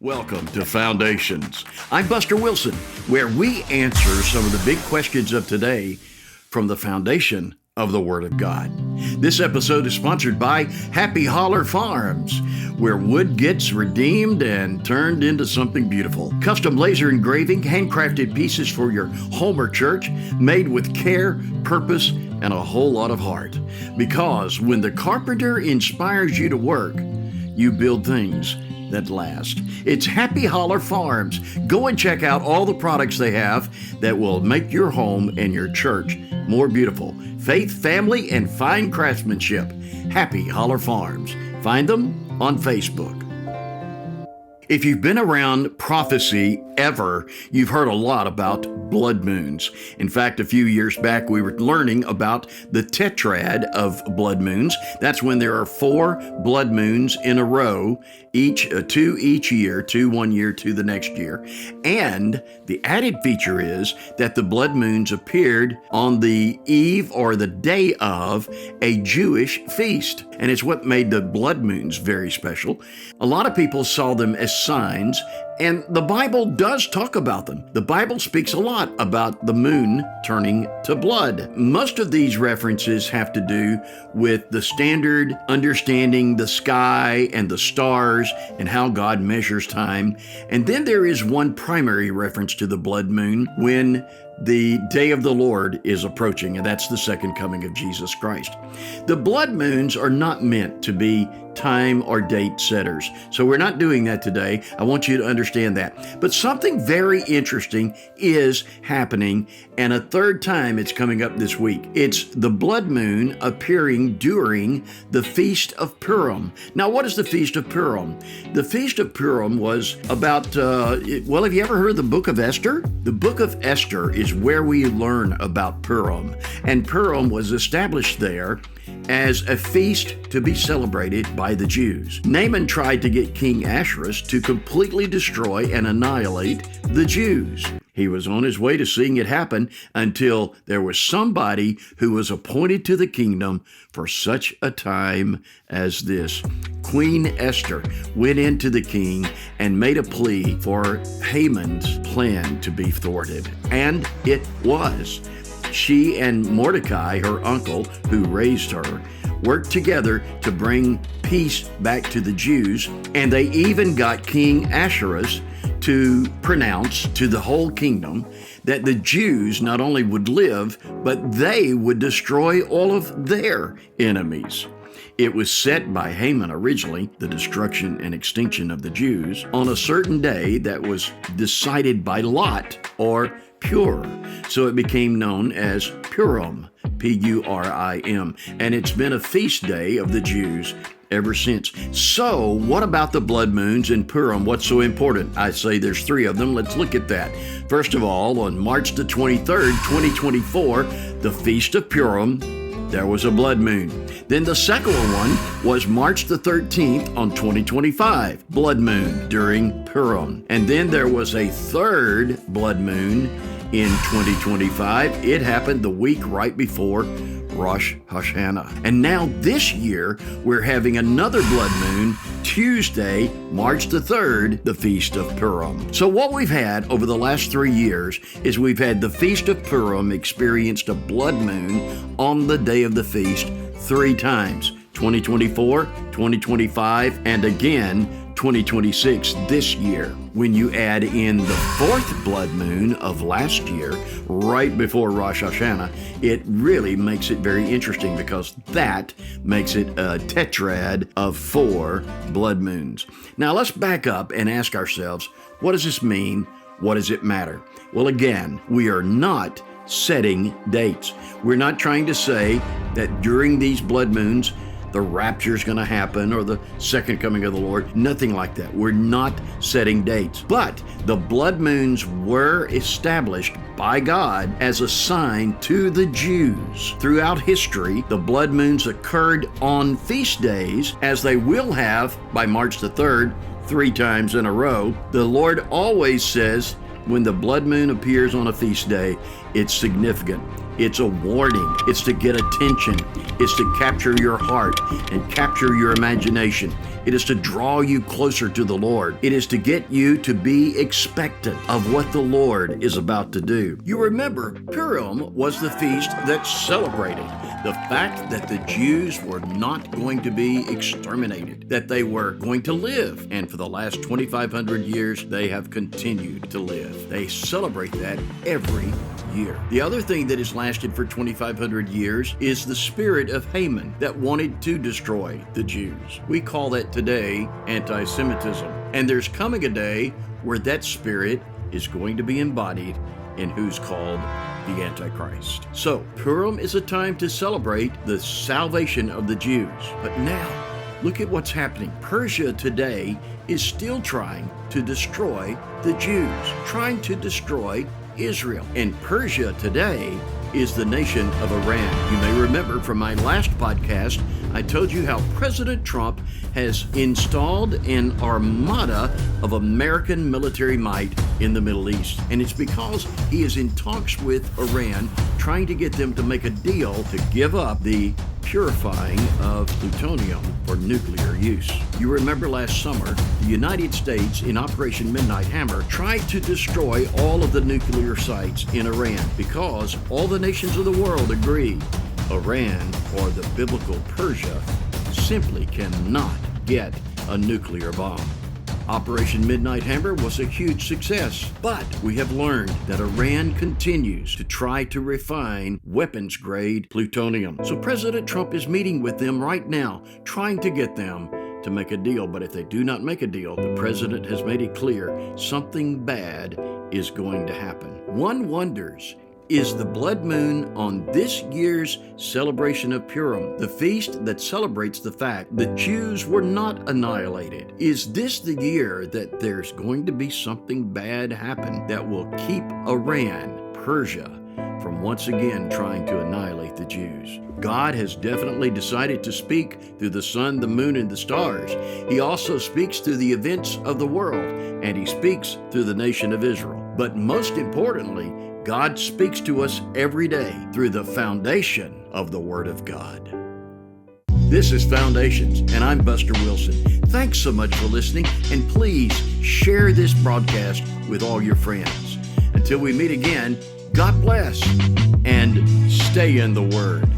Welcome to Foundations. I'm Buster Wilson, where we answer some of the big questions of today from the foundation of the Word of God. This episode is sponsored by Happy Holler Farms, where wood gets redeemed and turned into something beautiful. Custom laser engraving, handcrafted pieces for your home or church, made with care, purpose, and a whole lot of heart. Because when the carpenter inspires you to work, you build things that last. It's Happy Holler Farms. Go and check out all the products they have that will make your home and your church more beautiful. Faith, family, and fine craftsmanship. Happy Holler Farms. Find them on Facebook. If you've been around prophecy ever, you've heard a lot about blood moons. In fact, a few years back, we were learning about the tetrad of blood moons. That's when there are 4 blood moons in a row, two each year, 2 one year, 2 the next year. And the added feature is that the blood moons appeared on the eve or the day of a Jewish feast. And it's what made the blood moons very special. A lot of people saw them as signs, and the Bible does talk about them. The Bible speaks a lot about the moon turning to blood. Most of these references have to do with the standard understanding the sky and the stars and how God measures time. And then there is one primary reference to the blood moon when the day of the Lord is approaching, and that's the second coming of Jesus Christ. The blood moons are not meant to be time or date setters, so we're not doing that today. I want you to understand that. But something very interesting is happening, and a third time it's coming up this week. It's the blood moon appearing during the Feast of Purim. Now, what is the Feast of Purim? The Feast of Purim was about, have you ever heard of the book of Esther? The book of Esther is where we learn about Purim, and Purim was established there as a feast to be celebrated by the Jews. Naaman tried to get King Ahasuerus to completely destroy and annihilate the Jews. He was on his way to seeing it happen until there was somebody who was appointed to the kingdom for such a time as this. Queen Esther went into the king and made a plea for Haman's plan to be thwarted. And it was. She and Mordecai, her uncle, who raised her, worked together to bring peace back to the Jews, and they even got King Ahasuerus to pronounce to the whole kingdom that the Jews not only would live, but they would destroy all of their enemies. It was set by Haman originally, the destruction and extinction of the Jews, on a certain day that was decided by lot or Pur. So it became known as Purim, Purim, and it's been a feast day of the Jews ever since. So what about the blood moons in Purim? What's so important? I say there's 3 of them. Let's look at that. First of all, on March the 23rd, 2024, the Feast of Purim, there was a blood moon. Then the second one was March the 13th on 2025, blood moon during Purim. And then there was a third blood moon in 2025. It happened the week right before Rosh Hashanah. And now this year, we're having another blood moon, Tuesday, March the 3rd, the Feast of Purim. So what we've had over the last 3 years is we've had the Feast of Purim experienced a blood moon on the day of the feast 3 times, 2024, 2025, and again, 2026 this year. When you add in the 4th blood moon of last year, right before Rosh Hashanah, it really makes it very interesting because that makes it a tetrad of 4 blood moons. Now let's back up and ask ourselves, what does this mean? What does it matter? Well, again, we are not setting dates. We're not trying to say that during these blood moons, the rapture is going to happen or the second coming of the Lord. Nothing like that. We're not setting dates. But the blood moons were established by God as a sign to the Jews. Throughout history, the blood moons occurred on feast days, as they will have by March the 3rd, 3 times in a row. The Lord always says when the blood moon appears on a feast day, it's significant. It's a warning. It's to get attention. It's to capture your heart and capture your imagination. It is to draw you closer to the Lord. It is to get you to be expectant of what the Lord is about to do. You remember, Purim was the feast that celebrated the fact that the Jews were not going to be exterminated, that they were going to live. And for the last 2,500 years, they have continued to live. They celebrate that every year. The other thing that has lasted for 2,500 years is the spirit of Haman that wanted to destroy the Jews. We call that today anti-Semitism. And there's coming a day where that spirit is going to be embodied in who's called the Antichrist. So, Purim is a time to celebrate the salvation of the Jews. But now, look at what's happening. Persia today is still trying to destroy the Jews, trying to destroy Israel. And Persia today is the nation of Iran. You may remember from my last podcast, I told you how President Trump has installed an armada of American military might in the Middle East. And it's because he is in talks with Iran, trying to get them to make a deal to give up the purifying of plutonium for nuclear use. You remember last summer, the United States in Operation Midnight Hammer tried to destroy all of the nuclear sites in Iran because all the nations of the world agree Iran, or the biblical Persia, simply cannot get a nuclear bomb. Operation Midnight Hammer was a huge success, but we have learned that Iran continues to try to refine weapons-grade plutonium. So President Trump is meeting with them right now, trying to get them to make a deal. But if they do not make a deal, the president has made it clear something bad is going to happen. One wonders, is the blood moon on this year's celebration of Purim, the feast that celebrates the fact that Jews were not annihilated, is this the year that there's going to be something bad happen that will keep Iran, Persia, from once again trying to annihilate the Jews? God has definitely decided to speak through the sun, the moon, and the stars. He also speaks through the events of the world, and he speaks through the nation of Israel. But most importantly, God speaks to us every day through the foundation of the Word of God. This is Foundations, and I'm Buster Wilson. Thanks so much for listening, and please share this broadcast with all your friends. Until we meet again, God bless, and stay in the Word.